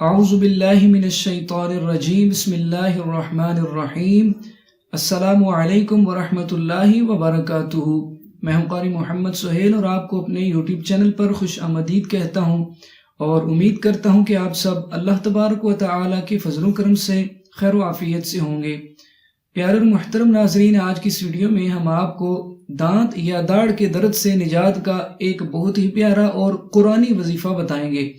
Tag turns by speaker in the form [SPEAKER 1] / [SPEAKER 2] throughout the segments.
[SPEAKER 1] اعوذ باللہ من الشیطان الرجیم بسم اللہ الرحمن الرحیم السلام علیکم ورحمۃ اللہ وبرکاتہ۔ میں ہوں قاری محمد سہیل اور آپ کو اپنے یوٹیوب چینل پر خوش آمدید کہتا ہوں اور امید کرتا ہوں کہ آپ سب اللہ تبارک و تعالی کے فضل و کرم سے خیر و عافیت سے ہوں گے۔ پیارے اور محترم ناظرین، آج کی اس ویڈیو میں ہم آپ کو دانت یا داڑھ کے درد سے نجات کا ایک بہت ہی پیارا اور قرآنی وظیفہ بتائیں گے۔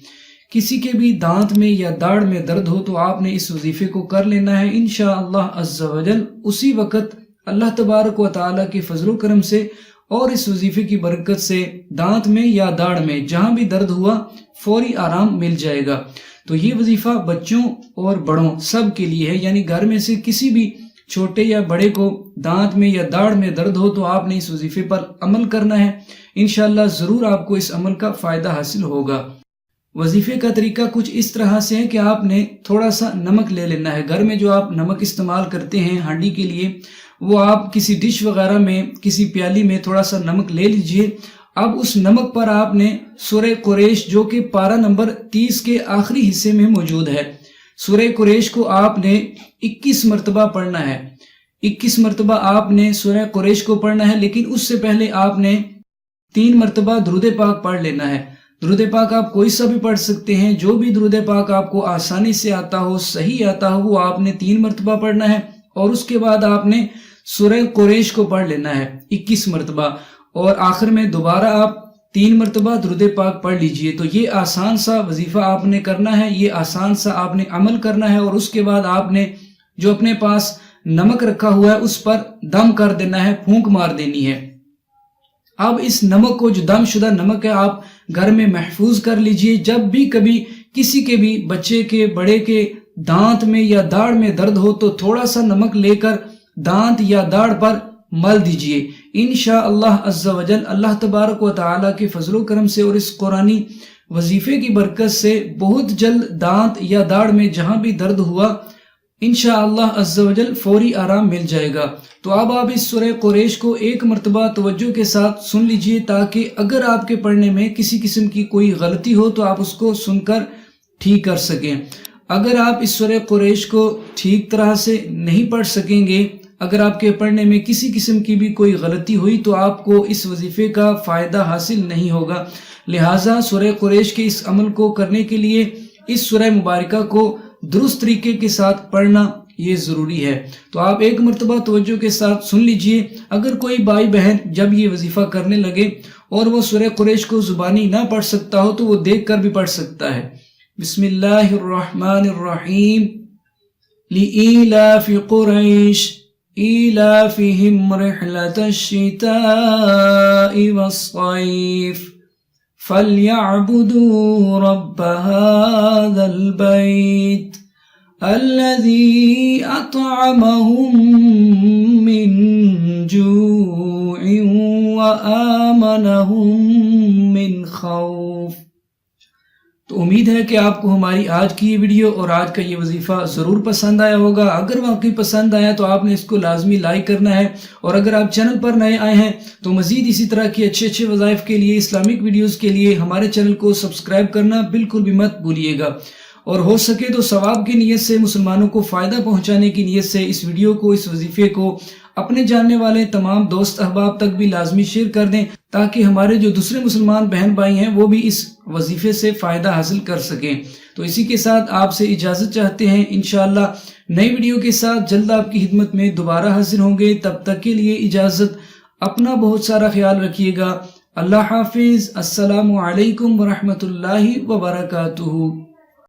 [SPEAKER 1] کسی کے بھی دانت میں یا داڑھ میں درد ہو تو آپ نے اس وظیفے کو کر لینا ہے انشاءاللہ عز و جل۔ اسی وقت اللہ تبارک و تعالی کے فضل و کرم سے اور اس وظیفے کی برکت سے دانت میں یا داڑھ میں جہاں بھی درد ہوا فوری آرام مل جائے گا۔ تو یہ وظیفہ بچوں اور بڑوں سب کے لیے ہے، یعنی گھر میں سے کسی بھی چھوٹے یا بڑے کو دانت میں یا داڑھ میں درد ہو تو آپ نے اس وظیفے پر عمل کرنا ہے۔ انشاءاللہ ضرور آپ کو اس عمل کا فائدہ حاصل ہوگا۔ وظیفے کا طریقہ کچھ اس طرح سے ہے کہ آپ نے تھوڑا سا نمک لے لینا ہے۔ گھر میں جو آپ نمک استعمال کرتے ہیں ہانڈی کے لیے، وہ آپ کسی ڈش وغیرہ میں، کسی پیالی میں تھوڑا سا نمک لے لیجئے۔ اب اس نمک پر آپ نے سورہ قریش جو کہ پارہ نمبر 30 کے آخری حصے میں موجود ہے، سورہ قریش کو آپ نے 21 مرتبہ پڑھنا ہے۔ 21 مرتبہ آپ نے سورہ قریش کو پڑھنا ہے، لیکن اس سے پہلے آپ نے 3 مرتبہ درود پاک پڑھ لینا ہے۔ درود پاک آپ کوئی سا بھی پڑھ سکتے ہیں، جو بھی درود پاک آپ کو آسانی سے آتا ہو، صحیح آتا ہو، وہ آپ نے 3 مرتبہ پڑھنا ہے، اور اس کے بعد آپ نے سورہ قریش کو پڑھ لینا ہے 21 مرتبہ، اور آخر میں دوبارہ آپ 3 مرتبہ درود پاک پڑھ لیجئے۔ تو یہ آسان سا وظیفہ آپ نے کرنا ہے، یہ آسان سا آپ نے عمل کرنا ہے، اور اس کے بعد آپ نے جو اپنے پاس نمک رکھا ہوا ہے اس پر دم کر دینا ہے، پھونک مار دینی ہے۔ اب اس نمک کو، جو دم شدہ نمک ہے، آپ گھر میں محفوظ کر لیجئے۔ جب بھی کبھی کسی کے بھی بچے کے، بڑے کے دانت میں یا داڑھ میں درد ہو تو تھوڑا سا نمک لے کر دانت یا داڑھ پر مل دیجئے۔ انشاءاللہ عز و جل اللہ تبارک و تعالی کے فضل و کرم سے اور اس قرآنی وظیفے کی برکت سے بہت جلد دانت یا داڑھ میں جہاں بھی درد ہوا انشاءاللہ عز و جل فوری آرام مل جائے گا۔ تو اب آپ اس سورہ قریش کو 1 مرتبہ توجہ کے ساتھ سن لیجئے، تاکہ اگر آپ کے پڑھنے میں کسی قسم کی کوئی غلطی ہو تو آپ اس کو سن کر ٹھیک کر سکیں۔ اگر آپ اس سورہ قریش کو ٹھیک طرح سے نہیں پڑھ سکیں گے، اگر آپ کے پڑھنے میں کسی قسم کی بھی کوئی غلطی ہوئی تو آپ کو اس وظیفے کا فائدہ حاصل نہیں ہوگا۔ لہٰذا سورہ قریش کے اس عمل کو کرنے کے لیے اس سورہ مبارکہ کو درست طریقے کے ساتھ پڑھنا یہ ضروری ہے۔ تو آپ 1 مرتبہ توجہ کے ساتھ سن لیجئے۔ اگر کوئی بھائی بہن جب یہ وظیفہ کرنے لگے اور وہ سورہ قریش کو زبانی نہ پڑھ سکتا ہو تو وہ دیکھ کر بھی پڑھ سکتا ہے۔ بسم اللہ الرحمن الرحیم لإیلاف قریش ایلافہم رحلۃ الشتاء والصیف فَلْيَعْبُدُوا رَبَّ هَذَا الْبَيْتِ الَّذِي أَطْعَمَهُم مِّن جُوعٍ وَآمَنَهُم مِّن خَوْفٍ۔ تو امید ہے کہ آپ کو ہماری آج کی یہ ویڈیو اور آج کا یہ وظیفہ ضرور پسند آیا ہوگا۔ اگر واقعی پسند آیا تو آپ نے اس کو لازمی لائک کرنا ہے، اور اگر آپ چینل پر نئے آئے ہیں تو مزید اسی طرح کی اچھے وظائف کے لیے، اسلامک ویڈیوز کے لیے ہمارے چینل کو سبسکرائب کرنا بالکل بھی مت بھولیے گا، اور ہو سکے تو ثواب کی نیت سے، مسلمانوں کو فائدہ پہنچانے کی نیت سے اس ویڈیو کو، اس وظیفے کو اپنے جاننے والے تمام دوست احباب تک بھی لازمی شیئر کر دیں، تاکہ ہمارے جو دوسرے مسلمان بہن بھائی ہیں وہ بھی اس وظیفے سے فائدہ حاصل کر سکیں۔ تو اسی کے ساتھ آپ سے اجازت چاہتے ہیں، انشاءاللہ نئی ویڈیو کے ساتھ جلد آپ کی خدمت میں دوبارہ حاضر ہوں گے۔ تب تک کے لیے اجازت، اپنا بہت سارا خیال رکھیے گا۔ اللہ حافظ۔ السلام علیکم ورحمۃ اللہ وبرکاتہ۔